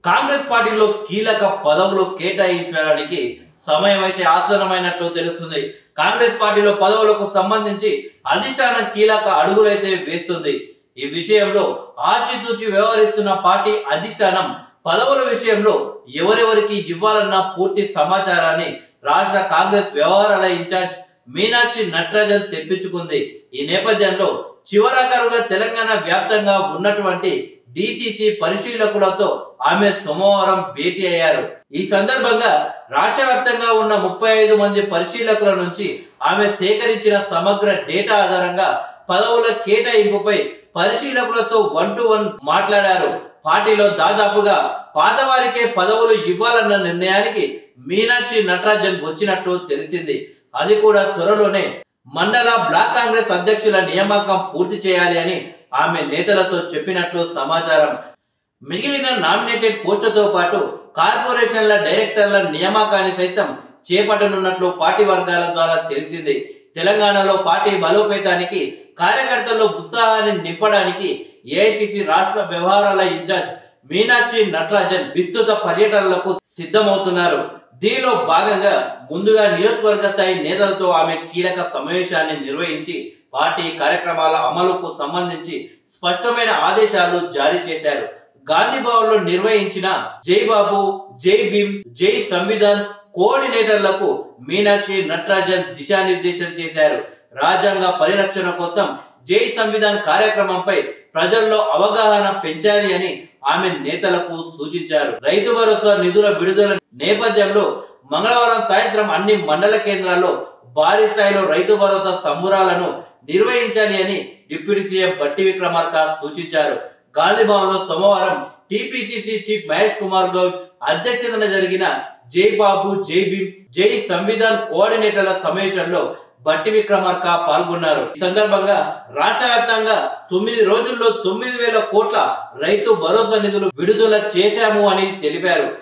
కాంగ్రెస్ పార్టీలో కీలక పదవులు కేటాయించడానికి సమయం అయితే ఆసన్నమైనట్లు తెలుస్తుంది. కాంగ్రెస్ పార్టీలో పదవులకు సంబంధించి అధిష్టానం కీలక అడుగులైతే వేస్తుంది. ఈ విషయంలో ఆచితూచి వ్యవహరిస్తున్న పార్టీ అధిష్టానం పదవుల విషయంలో ఎవరెవరికి ఇవ్వాలన్న పూర్తి సమాచారాన్ని రాష్ట్ర కాంగ్రెస్ వ్యవహారాల ఇన్ఛార్జ్ మీనాక్షి నటరాజన్ తెప్పించుకుంది. ఈ నేపథ్యంలో చివరాఖరుగా తెలంగాణ వ్యాప్తంగా ఉన్నటువంటి డిసిసి పరిశీలకులతో ఆమె సోమవారం భేటీ అయ్యారు. ఈ సందర్భంగా రాష్ట్ర వ్యాప్తంగా ఉన్న 35 మంది పరిశీలకుల నుంచి ఆమె సేకరించిన సమగ్ర డేటా ఆధారంగా పదవుల కేటాయింపుపై పరిశీలకులతో 1-to-1 మాట్లాడారు. పార్టీలో దాదాపుగా పాతవారికే పదవులు ఇవ్వాలన్న నిర్ణయానికి మీనాక్షి నటరాజన్ వచ్చినట్టు తెలిసింది. అది కూడా త్వరలోనే మండల బ్లాక్ కాంగ్రెస్ అధ్యక్షుల నియామకం పూర్తి చేయాలి అని ఆమె నేతలతో చెప్పినట్లు సమాచారం. మిగిలిన నామినేటెడ్ పోస్టులతో పాటు కార్పొరేషన్ల డైరెక్టర్ల నియామకాన్ని సైతం చేపట్టనున్నట్లు పార్టీ వర్గాల ద్వారా తెలిసింది. తెలంగాణలో పార్టీ బలోపేతానికి కార్యకర్తల్లో ఉత్సాహాన్ని నింపడానికి ఏఐసిసి రాష్ట్ర వ్యవహారాల ఇన్ఛార్జ్ మీనాక్షి నటరాజన్ విస్తృత పర్యటనలకు సిద్ధమవుతున్నారు. దీనిలో భాగంగా ముందుగా నియోజకవర్గ స్థాయి నేతలతో ఆమె కీలక సమావేశాన్ని నిర్వహించి పార్టీ కార్యక్రమాల అమలుకు సంబంధించి స్పష్టమైన ఆదేశాలు జారీ చేశారు. గాంధీ భవన్ లో నిర్వహించిన జై బాబు, జై భీమ్, జై సంవిధాన్ కోఆర్డినేటర్లకు మీనాక్షి నటరాజన్ దిశానిర్దేశం చేశారు. రాజ్యాంగ పరిరక్షణ కోసం జై సంవిధాన్ కార్యక్రమంపై ప్రజల్లో అవగాహన పెంచాలి అని ఆమె నేతలకు సూచించారు. రైతు భరోసా నిధుల విడుదల నేపథ్యంలో మంగళవారం సాయంత్రం అన్ని మండల కేంద్రాల్లో భారీ స్థాయిలో రైతు భరోసా సంబురాలను నిర్వహించాలి అని డిప్యూటీ సీఎం బట్టి విక్రమార్క సూచించారు. గాంధీ భవన్ లో సోమవారం టిపిసిసి చీఫ్ మహేష్ కుమార్ గౌడ్ అధ్యక్షతన జరిగిన జై బాబు, జై భీమ్, జై సంవిధాన్ కోఆర్డినేటర్ల సమావేశంలో బట్టి విక్రమార్క పాల్గొన్నారు. ఈ సందర్భంగా రాష్ట్ర వ్యాప్తంగా 9 రోజుల్లో 9,000 కోట్ల రైతు భరోసా నిధులు విడుదల చేశాము అని తెలిపారు.